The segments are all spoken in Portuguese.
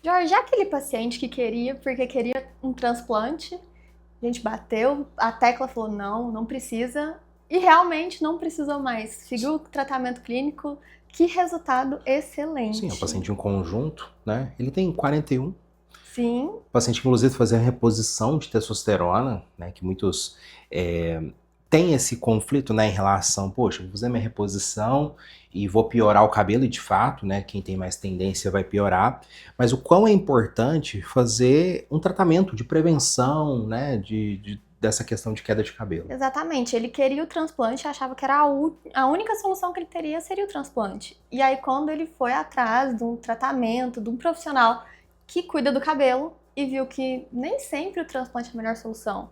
Jorge, aquele paciente que queria, porque queria um transplante, a gente bateu, a tecla falou não, não precisa, e realmente não precisou mais. Seguiu o tratamento clínico, que resultado Sim, é um excelente. paciente em conjunto, né? Ele tem 41. Sim, O paciente, inclusive, fazia reposição de testosterona, né? Que muitos têm esse conflito, né? Em relação, poxa, vou fazer minha reposição e vou piorar o cabelo, e de fato, né? Quem tem mais tendência vai piorar. Mas o quão é importante fazer um tratamento de prevenção, né? Dessa questão de queda de cabelo. exatamente. Ele queria o transplante, achava que era a única solução que ele teria seria o transplante. E aí, quando ele foi atrás de um tratamento, de um profissional que cuida do cabelo, e viu que nem sempre o transplante é a melhor solução.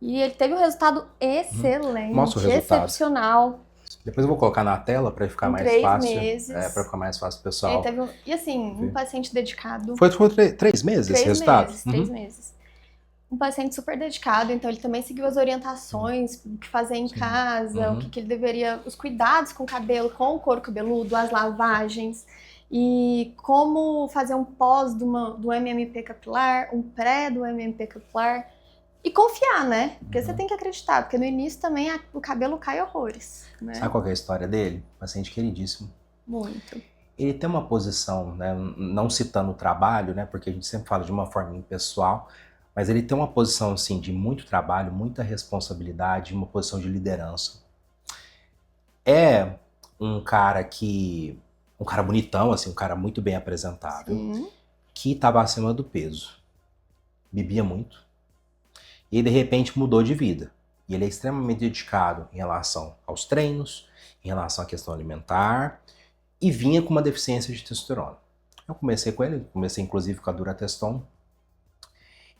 E ele teve um resultado Mostra o excelente, resultado. excepcional, Depois eu vou colocar na tela para ficar em mais 3 fácil, para meses. ficar mais fácil o Ele pessoal teve, e assim, um ver. paciente dedicado. Foi 3 meses esse 3 resultado? meses, 3 meses. Um paciente super dedicado, então ele também seguiu as orientações, o que fazer em Sim. casa, o que ele deveria, os cuidados com o cabelo, com o couro cabeludo, as lavagens, e como fazer um pós do MMP capilar, um pré do MMP capilar, e confiar, né? Porque você tem que acreditar, porque no início também o cabelo cai horrores, né? Sabe qual que é a história dele? Paciente queridíssimo. Muito. Ele tem uma posição, né, não citando o trabalho, né, porque a gente sempre fala de uma forma impessoal, mas ele tem uma posição assim de muito trabalho, muita responsabilidade, uma posição de liderança. É um cara um cara bonitão, assim, um cara muito bem apresentável, Sim. que estava acima do peso, bebia muito e de repente mudou de vida. E ele é extremamente dedicado em relação aos treinos, em relação à questão alimentar, e vinha com uma deficiência de testosterona. Eu comecei com ele, comecei inclusive com a Durateston.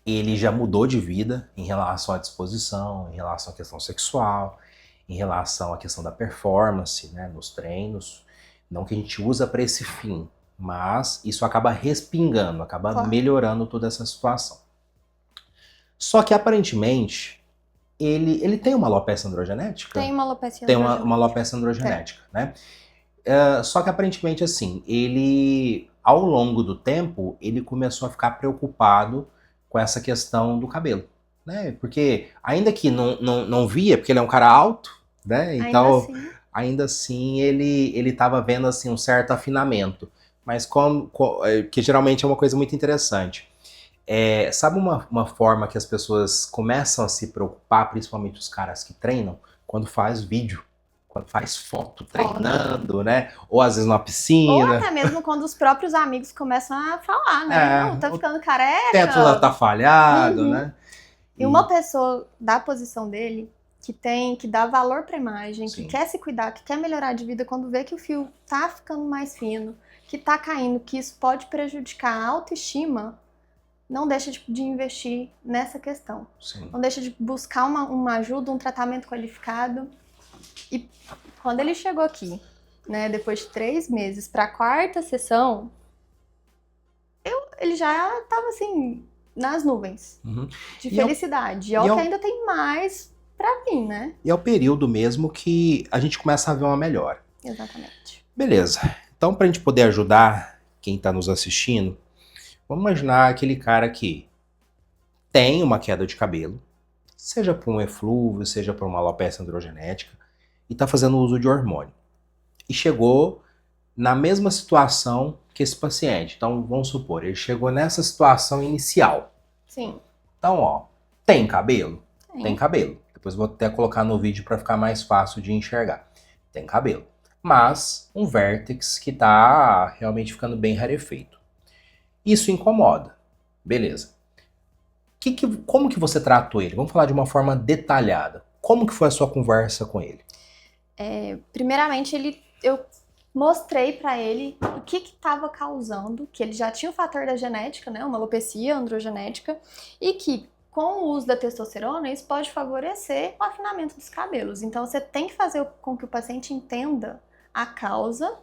Ele já mudou de vida em relação à disposição, em relação à questão sexual, em relação à questão da performance, né, nos treinos. Não que a gente usa para esse fim, mas isso acaba respingando, acaba Claro. melhorando toda essa situação. Só que aparentemente ele tem uma alopecia androgenética? Tem uma alopecia Tem androgenética. uma alopecia androgenética, né? Só que aparentemente assim, ele ao longo do tempo, ele começou a ficar preocupado com essa questão do cabelo, né? Porque ainda que não via, porque ele é um cara alto, né? Então, ainda assim ele estava vendo assim um certo afinamento. Mas que geralmente é uma coisa muito interessante. Sabe uma forma que as pessoas começam a se preocupar, principalmente os caras que treinam, quando faz vídeo, quando faz foto treinando, né? Ou às vezes numa Ou piscina. até mesmo quando os próprios amigos começam a falar, né? Tá ficando O teto careca. tá falhado, né? E uma pessoa da posição dele, que dá valor pra imagem, Sim. que quer se cuidar, que quer melhorar de vida, quando vê que o fio tá ficando mais fino, que tá caindo, que isso pode prejudicar a autoestima, não deixa de investir nessa questão. Sim. Não deixa de buscar uma ajuda, um tratamento qualificado. E quando ele chegou aqui, né, depois de 3 meses, para a 4ª sessão, ele já estava assim, nas nuvens de felicidade. E que ainda tem mais para vir, né? E é o período mesmo que a gente começa a ver uma melhora. Exatamente. Beleza. Então, para a gente poder ajudar quem está nos assistindo, vamos imaginar aquele cara que tem uma queda de cabelo, seja por um eflúvio, seja por uma alopecia androgenética, e está fazendo uso de hormônio. E chegou na mesma situação que esse paciente. Então, vamos supor, ele chegou nessa situação inicial. Sim. Então, ó, tem cabelo? Tem. Tem cabelo. Depois vou até colocar no vídeo para ficar mais fácil de enxergar. Tem cabelo. Mas um vértex que está realmente ficando bem rarefeito. Isso incomoda. Beleza. Como que você tratou ele? Vamos falar de uma forma detalhada. Como que foi a sua conversa com ele? Primeiramente, eu mostrei para ele o que estava causando, que ele já tinha o fator da genética, né, uma alopecia androgenética, e que com o uso da testosterona isso pode favorecer o afinamento dos cabelos. Então você tem que fazer com que o paciente entenda a causa,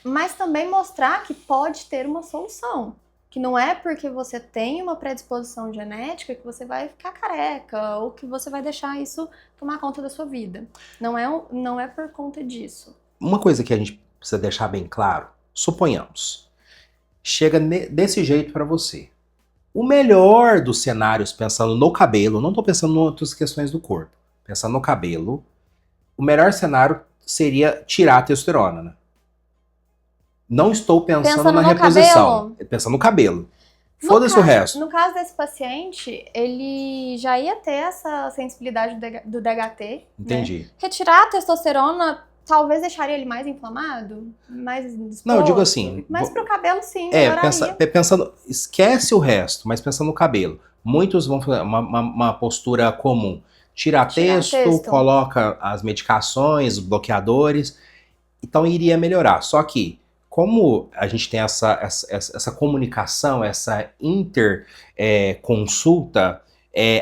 mas também mostrar que pode ter uma solução. Que não é porque você tem uma predisposição genética que você vai ficar careca ou que você vai deixar isso tomar conta da sua vida. Não é por conta disso. Uma coisa que a gente precisa deixar bem claro, suponhamos, chega desse jeito para você. O melhor dos cenários, pensando no cabelo, não estou pensando em outras questões do corpo, pensando no cabelo, o melhor cenário seria tirar a testosterona, né? Não estou pensando na no reposição, cabelo, pensando no cabelo. Foda-se o resto. no caso desse paciente, ele já ia ter essa sensibilidade do DHT. Entendi. Né? Retirar a testosterona talvez deixaria ele mais inflamado, mais disposto. Não, eu digo assim. Mas pro cabelo, sim, melhoraria. Pensando, esquece o resto, mas pensando no cabelo. Muitos vão fazer uma postura comum. Tira testo, coloca as medicações, os bloqueadores. Então iria melhorar. Só que, como a gente tem essa comunicação, essa interconsulta,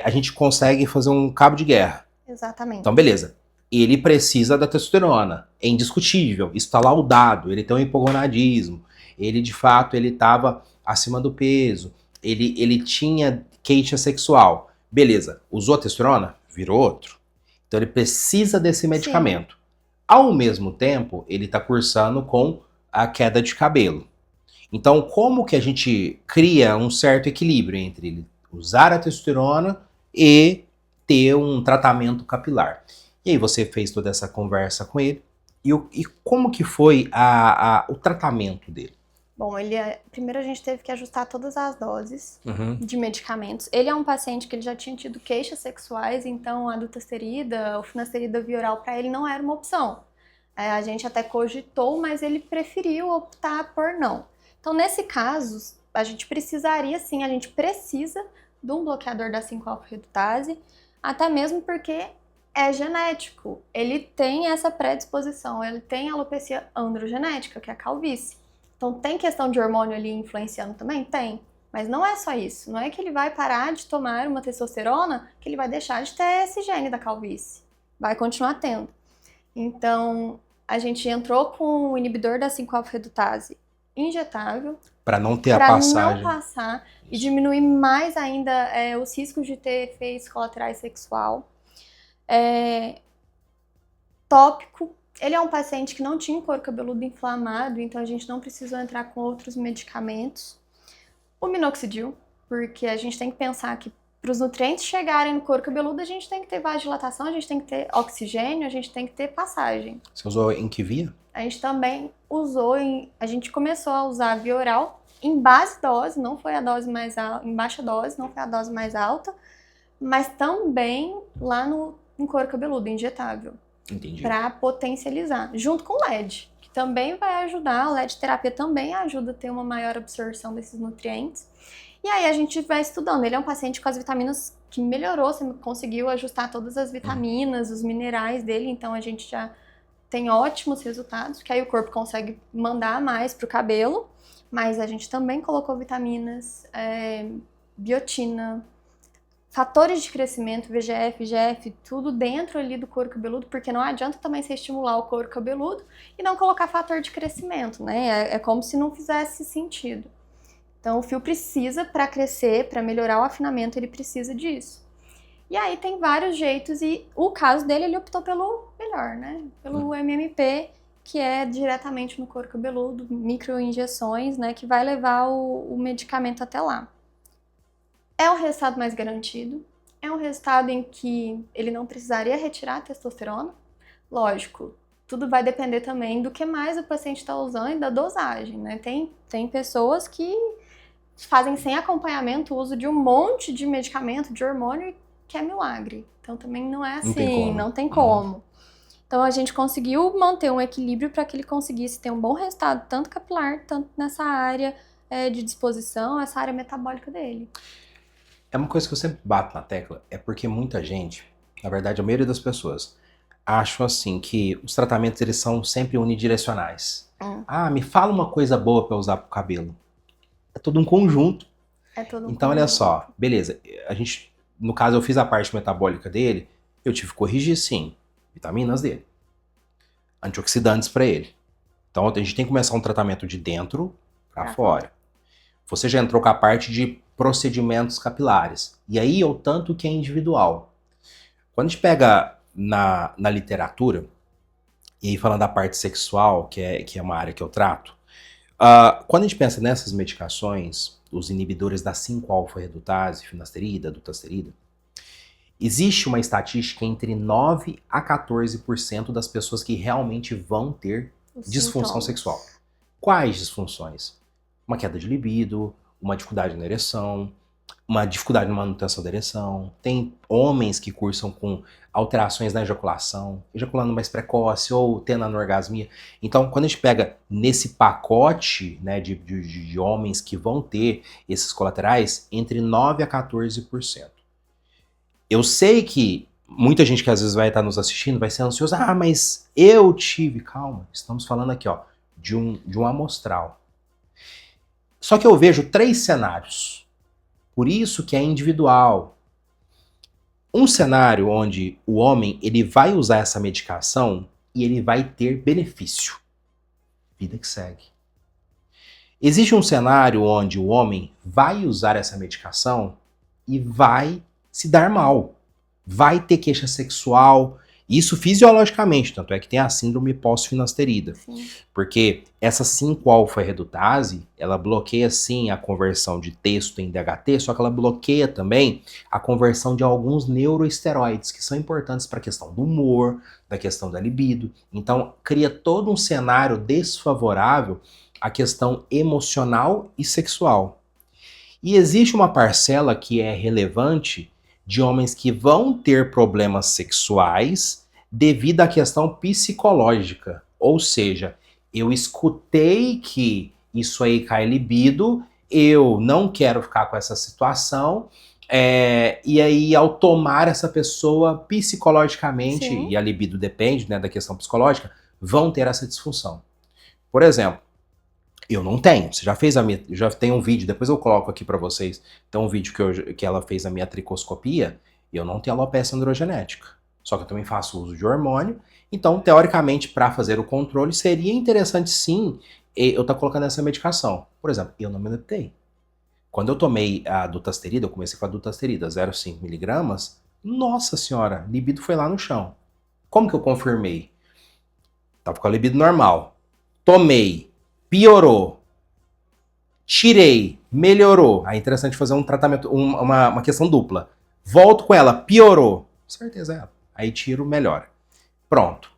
a gente consegue fazer um cabo de guerra. Exatamente. Então, beleza. Ele precisa da testosterona, é indiscutível, isso está laudado, ele tem um hipogonadismo, ele de fato ele estava acima do peso, ele tinha queixa sexual, beleza, usou a testosterona, virou outro. Então ele precisa desse medicamento. Sim. Ao mesmo tempo, ele está cursando com a queda de cabelo. Então, como que a gente cria um certo equilíbrio entre ele usar a testosterona e ter um tratamento capilar? E aí você fez toda essa conversa com ele. E como que foi o tratamento dele? Bom, primeiro a gente teve que ajustar todas as doses de medicamentos. Ele é um paciente que ele já tinha tido queixas sexuais, então a dutasterida, o finasterida via oral para ele não era uma opção. A gente até cogitou, mas ele preferiu optar por não. Então, nesse caso, a gente precisa de um bloqueador da 5-alfa-redutase, até mesmo porque é genético, ele tem essa predisposição, ele tem alopecia androgenética, que é a calvície. Então tem questão de hormônio ali influenciando também? Tem, mas não é só isso, não é que ele vai parar de tomar uma testosterona que ele vai deixar de ter esse gene da calvície, vai continuar tendo. Então a gente entrou com o inibidor da 5-alfa-redutase injetável, para não ter a passagem. Para não passar e diminuir mais ainda os riscos de ter efeitos colaterais sexual. Tópico, ele é um paciente que não tinha um couro cabeludo inflamado, então a gente não precisou entrar com outros medicamentos. O minoxidil, porque a gente tem que pensar que para os nutrientes chegarem no couro cabeludo, a gente tem que ter vasodilatação, a gente tem que ter oxigênio, a gente tem que ter passagem. Você usou em que via? A gente também usou, a gente começou a usar via oral em base dose, não foi a dose mais alta, em baixa dose, não foi a dose mais alta, mas também lá no couro cabeludo, injetável. Entendi. Para potencializar, junto com o LED, que também vai ajudar, a LED terapia também ajuda a ter uma maior absorção desses nutrientes. E aí a gente vai estudando, ele é um paciente com as vitaminas que melhorou, você conseguiu ajustar todas as vitaminas, os minerais dele, então a gente já tem ótimos resultados, que aí o corpo consegue mandar mais para o cabelo, mas a gente também colocou vitaminas, biotina, fatores de crescimento, VGF, IGF, tudo dentro ali do couro cabeludo, porque não adianta também você estimular o couro cabeludo e não colocar fator de crescimento, né? É como se não fizesse sentido. Então o fio precisa, para crescer, para melhorar o afinamento, ele precisa disso. E aí tem vários jeitos e o caso dele, ele optou pelo melhor, né? Pelo MMP, que é diretamente no couro cabeludo, microinjeções, né? Que vai levar o medicamento até lá. É um resultado mais garantido, é um resultado em que ele não precisaria retirar a testosterona. Lógico, tudo vai depender também do que mais o paciente está usando e da dosagem, né? Tem pessoas que fazem sem acompanhamento o uso de um monte de medicamento, de hormônio, que é milagre. Então também não é assim, não tem como. Então a gente conseguiu manter um equilíbrio para que ele conseguisse ter um bom resultado, tanto capilar, tanto nessa área de disposição, essa área metabólica dele. É uma coisa que eu sempre bato na tecla, é porque muita gente, na verdade a maioria das pessoas, acham assim que os tratamentos eles são sempre unidirecionais. Ah, me fala uma coisa boa para usar pro cabelo. É todo um conjunto. Então olha só, beleza, a gente, no caso eu fiz a parte metabólica dele, eu tive que corrigir sim, vitaminas dele, antioxidantes para ele. Então a gente tem que começar um tratamento de dentro para fora. Você já entrou com a parte de procedimentos capilares. E aí é o tanto que é individual. Quando a gente pega na literatura, e aí falando da parte sexual, que é uma área que eu trato, Quando a gente pensa nessas medicações, os inibidores da 5-alfa-redutase, finasterida, dutasterida, existe uma estatística entre 9 a 14% das pessoas que realmente vão ter disfunção sexual. Quais disfunções? Uma queda de libido, uma dificuldade na ereção, uma dificuldade na manutenção da ereção. Tem homens que cursam com alterações na ejaculação, ejaculando mais precoce ou tendo anorgasmia. Então, quando a gente pega nesse pacote, né, de homens que vão ter esses colaterais, entre 9 a 14%. Eu sei que muita gente que às vezes vai estar nos assistindo vai ser ansiosa. Ah, mas eu tive. Calma, estamos falando aqui, ó, de um amostral. Só que eu vejo 3 cenários. Por isso que é individual. Um cenário onde o homem ele vai usar essa medicação e ele vai ter benefício. Vida que segue. Existe um cenário onde o homem vai usar essa medicação e vai se dar mal. Vai ter queixa sexual. Isso fisiologicamente, tanto é que tem a síndrome pós-finasterida. Porque essa 5-alfa-redutase, ela bloqueia sim a conversão de testo em DHT, só que ela bloqueia também a conversão de alguns neuroesteroides, que são importantes para a questão do humor, da questão da libido. Então, cria todo um cenário desfavorável à questão emocional e sexual. E existe uma parcela que é relevante de homens que vão ter problemas sexuais devido à questão psicológica. Ou seja, eu escutei que isso aí cai libido, eu não quero ficar com essa situação, e aí ao tomar essa pessoa psicologicamente, Sim. e a libido depende, né, da questão psicológica, vão ter essa disfunção. Por exemplo, eu não tenho. Você já fez já tem um vídeo, depois eu coloco aqui pra vocês. Tem um vídeo que ela fez a minha tricoscopia e eu não tenho alopecia androgenética. Só que eu também faço uso de hormônio. Então, teoricamente, para fazer o controle, seria interessante sim eu estar colocando essa medicação. Por exemplo, eu não me adaptei. Quando eu tomei a dutasterida, eu comecei com a dutasterida 0,5 miligramas, nossa senhora, libido foi lá no chão. Como que eu confirmei? Tava com a libido normal. Tomei. Piorou, tirei, melhorou. Aí é interessante fazer um tratamento, uma questão dupla. Volto com ela, piorou. Certeza é ela. Aí tiro, melhora. Pronto. O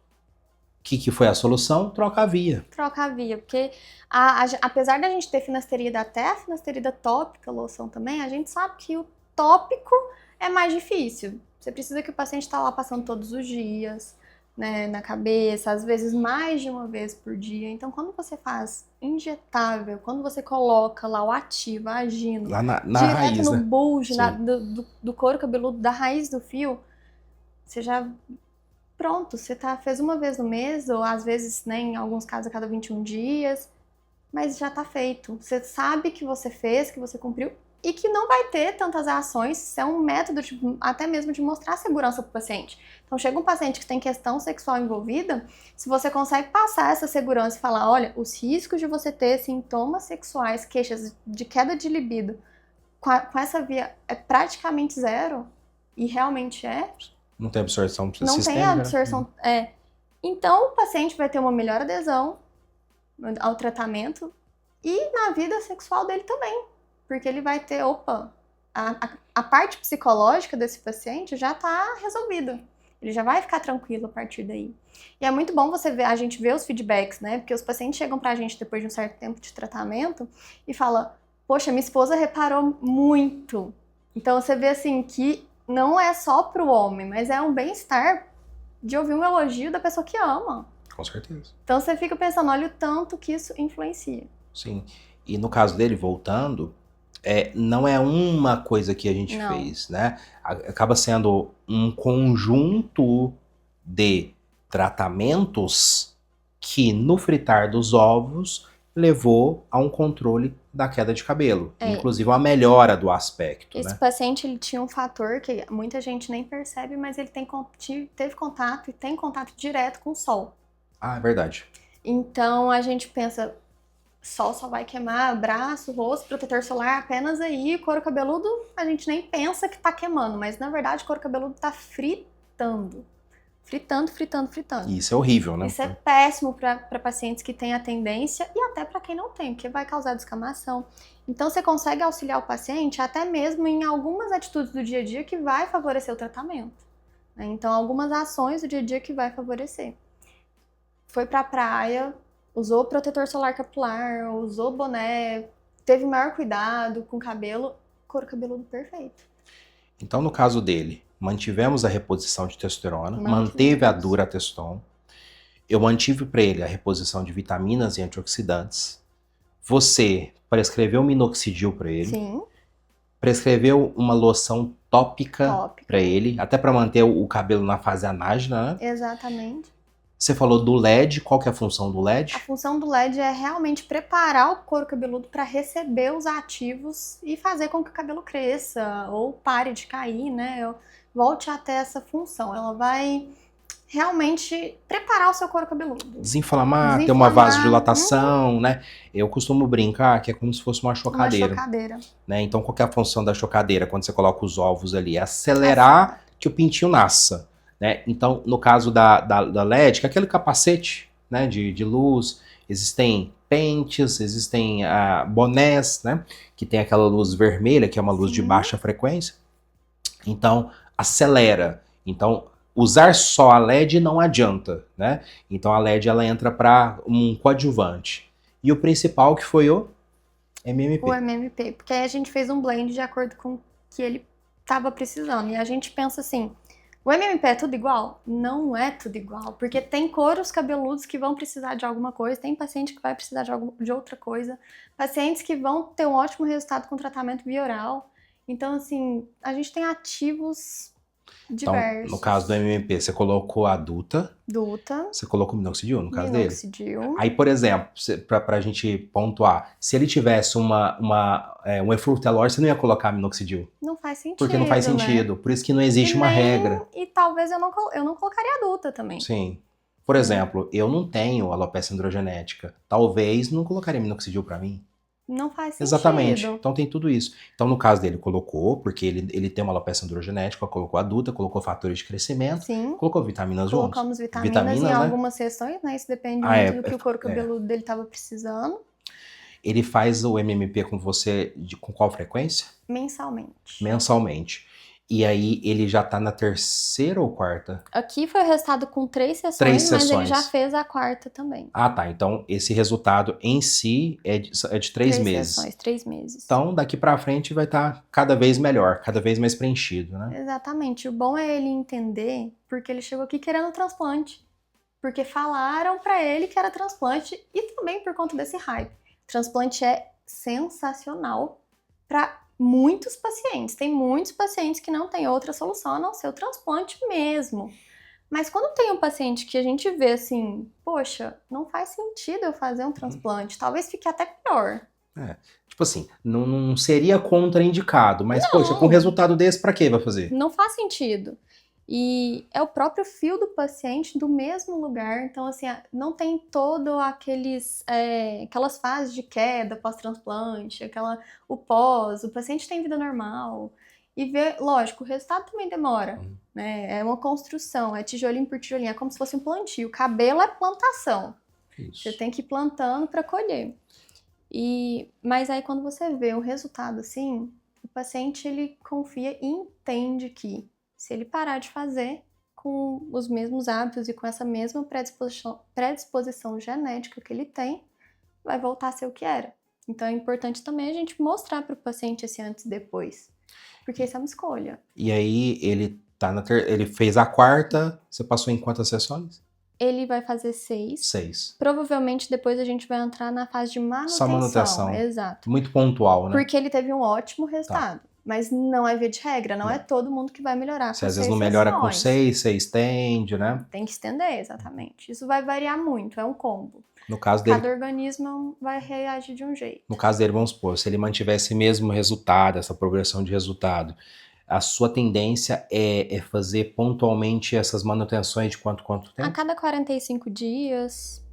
que foi a solução? Troca a via. Troca a via, porque apesar da gente ter finasterida, até a finasterida tópica, loção também, a gente sabe que o tópico é mais difícil. Você precisa que o paciente está lá passando todos os dias, né, na cabeça, às vezes mais de uma vez por dia. Então, quando você faz injetável, quando você coloca lá o ativo agindo lá na direto raiz, no né? bulge do couro cabeludo, da raiz do fio, você já... Pronto, você fez uma vez no mês, ou às vezes, né, em alguns casos, a cada 21 dias, mas já tá feito. Você sabe que você fez, que você cumpriu, e que não vai ter tantas ações. Isso é um método até mesmo de mostrar segurança para o paciente. Então, chega um paciente que tem questão sexual envolvida, se você consegue passar essa segurança e falar, olha, os riscos de você ter sintomas sexuais, queixas de queda de libido, com essa via é praticamente zero, e realmente é. Não tem absorção Não tem absorção, Então, o paciente vai ter uma melhor adesão ao tratamento e na vida sexual dele também. Porque ele vai ter, a parte psicológica desse paciente já está resolvida. Ele já vai ficar tranquilo a partir daí. E é muito bom a gente ver os feedbacks, né? Porque os pacientes chegam pra gente depois de um certo tempo de tratamento e falam, poxa, minha esposa reparou muito. Então você vê assim que não é só pro homem, mas é um bem-estar de ouvir um elogio da pessoa que ama. Com certeza. Então você fica pensando, olha o tanto que isso influencia. Sim. E no caso dele, voltando, não é uma coisa que a gente Não. fez, né? Acaba sendo um conjunto de tratamentos que, no fritar dos ovos, levou a um controle da queda de cabelo. Inclusive, uma melhora do aspecto. Esse né? paciente, ele tinha um fator que muita gente nem percebe, mas ele teve contato e tem contato direto com o sol. Ah, é verdade. Então, a gente pensa, sol só vai queimar braço, rosto, protetor solar apenas aí, couro cabeludo, a gente nem pensa que tá queimando, mas na verdade o couro cabeludo tá fritando. Fritando, fritando, fritando. Isso é horrível, né? Isso é péssimo para pacientes que têm a tendência e até para quem não tem, porque vai causar descamação. Então você consegue auxiliar o paciente até mesmo em algumas atitudes do dia a dia que vai favorecer o tratamento, né? Então algumas ações do dia a dia que vai favorecer. Foi pra praia, usou protetor solar capilar, usou boné, teve maior cuidado com o cabelo, couro cabeludo perfeito. Então, no caso dele, mantivemos a reposição de testosterona, Mantivemos. manteve a Durateston, eu mantive para ele a reposição de vitaminas e antioxidantes, você prescreveu minoxidil para ele, Sim, prescreveu uma loção tópica tópica. para ele, até para manter o cabelo na fase anágena, né? Exatamente. Você falou do LED, qual que é a função do A LED? função do LED é realmente preparar o couro cabeludo para receber os ativos e fazer com que o cabelo cresça ou pare de cair, né? Volte até essa função. Ela vai realmente preparar o seu couro cabeludo. Desinflamar, ter Desinflamar, uma vasodilatação, né? Eu costumo brincar que é como se fosse uma Uma chocadeira. chocadeira. Né? Então, qual que é a função da chocadeira quando você coloca os ovos ali? É acelerar que o pintinho nasça. Né? Então, no caso da LED, que é aquele capacete, né, de luz, existem pentes, existem bonés, né, que tem aquela luz vermelha, que é uma luz de Sim. baixa frequência. Então, acelera. Então, usar só a LED não adianta. Né? Então, a LED ela entra para um coadjuvante. E o principal que foi o MMP. O MMP, porque aí a gente fez um blend de acordo com o que ele estava precisando. E a gente pensa assim, o MMP é tudo igual? Não é tudo igual, porque tem couros cabeludos que vão precisar de alguma coisa, tem paciente que vai precisar de outra coisa, pacientes que vão ter um ótimo resultado com tratamento bioral. Então, assim, a gente tem ativos diversos. Então, no caso do MMP, você colocou a Duta, Duta, você colocou minoxidil, no caso dele? minoxidil. Aí, por exemplo, pra gente pontuar, se ele tivesse um eflurtelor, você não ia colocar minoxidil. Não faz sentido, Porque não faz né? sentido. Por isso que não existe uma regra. E talvez eu não colocaria a Duta também. Sim. Por exemplo, eu não tenho alopecia androgenética. Talvez não colocaria minoxidil pra mim. Não faz sentido. Exatamente. Então tem tudo isso. Então, no caso dele, colocou, porque ele tem uma alopecia androgenética, colocou adulta, colocou fatores de crescimento, Sim. colocou vitaminas juntos. Colocamos vitaminas em né? algumas sessões, né? Isso depende muito do que o couro cabeludo dele estava precisando. Ele faz o MMP com você com qual frequência? Mensalmente. Mensalmente. E aí ele já tá na terceira ou quarta? Aqui foi o resultado com 3 sessões, Três mas ele sessões. já fez a quarta também. Ah, tá. Então esse resultado em si é de 3 meses. Sessões, 3 meses. Então daqui pra frente vai estar cada vez melhor, cada vez mais preenchido, né? Exatamente. O bom é ele entender porque ele chegou aqui querendo transplante. Porque falaram pra ele que era transplante e também por conta desse hype. Transplante é sensacional pra muitos pacientes. Tem muitos pacientes que não tem outra solução a não ser o transplante mesmo. Mas quando tem um paciente que a gente vê assim, poxa, não faz sentido eu fazer um transplante, talvez fique até pior. Tipo assim, não seria contraindicado, mas Não. poxa, com resultado desse, pra que vai fazer? Não faz sentido. E é o próprio fio do paciente do mesmo lugar, então assim, não tem todo aquelas fases de queda pós-transplante, o pós, o paciente tem vida normal. E lógico, o resultado também demora, né? É uma construção, é tijolinho por tijolinho, é como se fosse um plantio. O cabelo é plantação. Isso. Você tem que ir plantando para colher. Mas aí quando você vê o resultado assim, o paciente ele confia e entende que se ele parar de fazer com os mesmos hábitos e com essa mesma predisposição genética que ele tem, vai voltar a ser o que era. Então é importante também a gente mostrar para o paciente esse antes e depois, porque isso é uma escolha. E aí ele ele fez a quarta, você passou em quantas sessões? Ele vai fazer 6. 6. Provavelmente depois a gente vai entrar na fase de manutenção. Só manutenção. Exato. Muito pontual, né? Porque ele teve um ótimo resultado. Tá. Mas não é via de regra, não é todo mundo que vai melhorar com 6 Se às vezes não sessões. melhora com 6, você estende, né? Tem que estender, exatamente. Isso vai variar muito, é um combo. No caso dele, cada organismo vai reagir de um jeito. No caso dele, vamos supor, se ele mantiver esse mesmo resultado, essa progressão de resultado, a sua tendência é fazer pontualmente essas manutenções de quanto tempo? A cada 45 dias.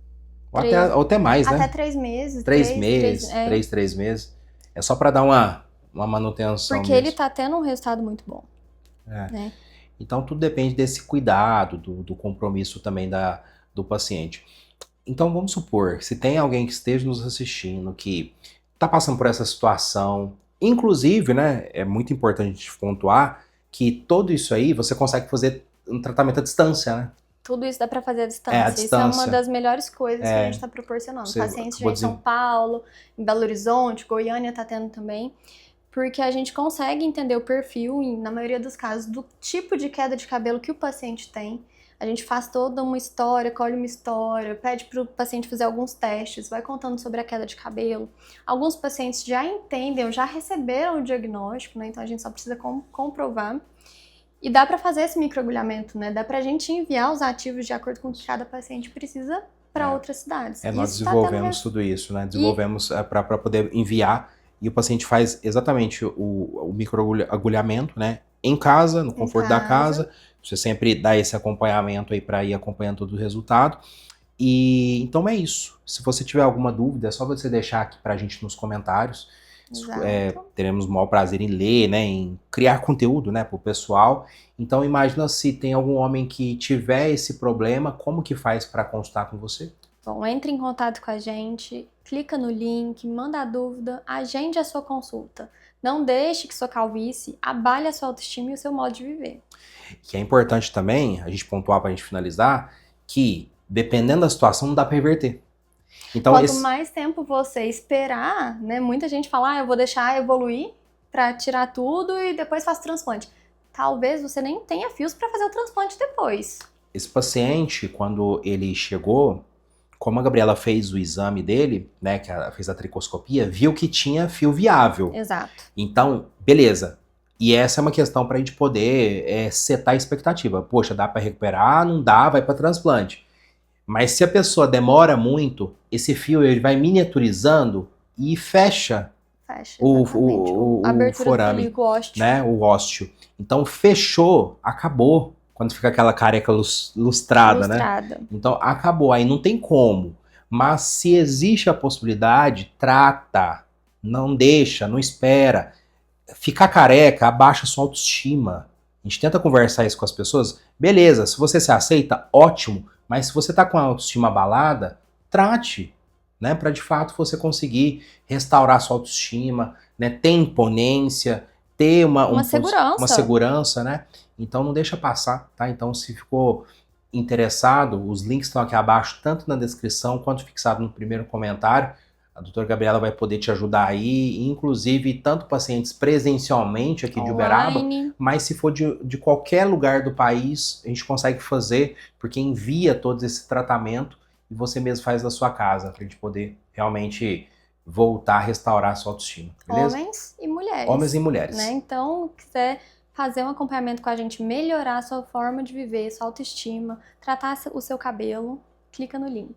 Ou até mais, né? Até 3 meses. 3 meses, 3 meses. É só para dar uma manutenção porque mesmo. ele tá tendo um resultado muito bom. Né? Então tudo depende desse cuidado, do compromisso também do paciente. Então vamos supor, se tem alguém que esteja nos assistindo, que está passando por essa situação, inclusive, né, é muito importante a gente pontuar que tudo isso aí você consegue fazer um tratamento à distância, né? Tudo isso dá para fazer à À distância. Isso é uma distância. das melhores coisas que a gente está proporcionando. Você Pacientes já acabou em São Paulo, em Belo Horizonte, Goiânia está tendo também. Porque a gente consegue entender o perfil, na maioria dos casos, do tipo de queda de cabelo que o paciente tem. A gente faz toda uma história, colhe uma história, pede para o paciente fazer alguns testes, vai contando sobre a queda de cabelo. Alguns pacientes já entendem, já receberam o diagnóstico, né? Então a gente só precisa comprovar. E dá para fazer esse microagulhamento, né? Dá para a gente enviar os ativos de acordo com o que cada paciente precisa para outras cidades. Nós Isso desenvolvemos tudo isso, né? Desenvolvemos para poder enviar e o paciente faz exatamente o microagulhamento, né? Em casa, no conforto da casa. Você sempre dá esse acompanhamento aí para ir acompanhando todo o resultado. E então é isso. Se você tiver alguma dúvida, é só você deixar aqui para a gente nos comentários. Teremos o maior prazer em ler, né, em criar conteúdo, né, para o pessoal. Então imagina se tem algum homem que tiver esse problema, como que faz para consultar com você? Bom, entre em contato com a gente, clica no link, manda a dúvida, agende a sua consulta. Não deixe que sua calvície abale a sua autoestima e o seu modo de viver. Que é importante também, a gente pontuar para a gente finalizar, que dependendo da situação não dá para reverter. Então, quanto mais tempo você esperar, né? Muita gente fala, eu vou deixar evoluir para tirar tudo e depois faço transplante. Talvez você nem tenha fios para fazer o transplante depois. Esse paciente, quando ele chegou, como a Gabriela fez o exame dele, né, que ela fez a tricoscopia, viu que tinha fio viável. Exato. Então, beleza. E essa é uma questão para a gente poder setar a expectativa. Poxa, dá para recuperar? Não dá, vai para transplante. Mas se a pessoa demora muito, esse fio ele vai miniaturizando e fecha o forame, né, o ósteo. Então fechou, acabou. Quando fica aquela careca lustrada, né? Então acabou, aí não tem como. Mas se existe a possibilidade, trata. Não deixa, não espera. Ficar careca abaixa sua autoestima. A gente tenta conversar isso com as pessoas. Beleza, se você se aceita, ótimo. Mas se você tá com a autoestima abalada, trate, né? Para de fato você conseguir restaurar sua autoestima, né? Ter imponência, ter uma segurança, né? Então não deixa passar, tá? Então se ficou interessado, os links estão aqui abaixo, tanto na descrição quanto fixado no primeiro comentário. A doutora Gabriela vai poder te ajudar aí, inclusive tanto pacientes presencialmente aqui de Uberaba, mas se for de qualquer lugar do país, a gente consegue fazer, porque envia todo esse tratamento e você mesmo faz da sua casa, para a gente poder realmente voltar a restaurar a sua autoestima, beleza? Homens e mulheres. Homens e mulheres. Né? Então, quiser fazer um acompanhamento com a gente, melhorar a sua forma de viver, sua autoestima, tratar o seu cabelo, clica no link.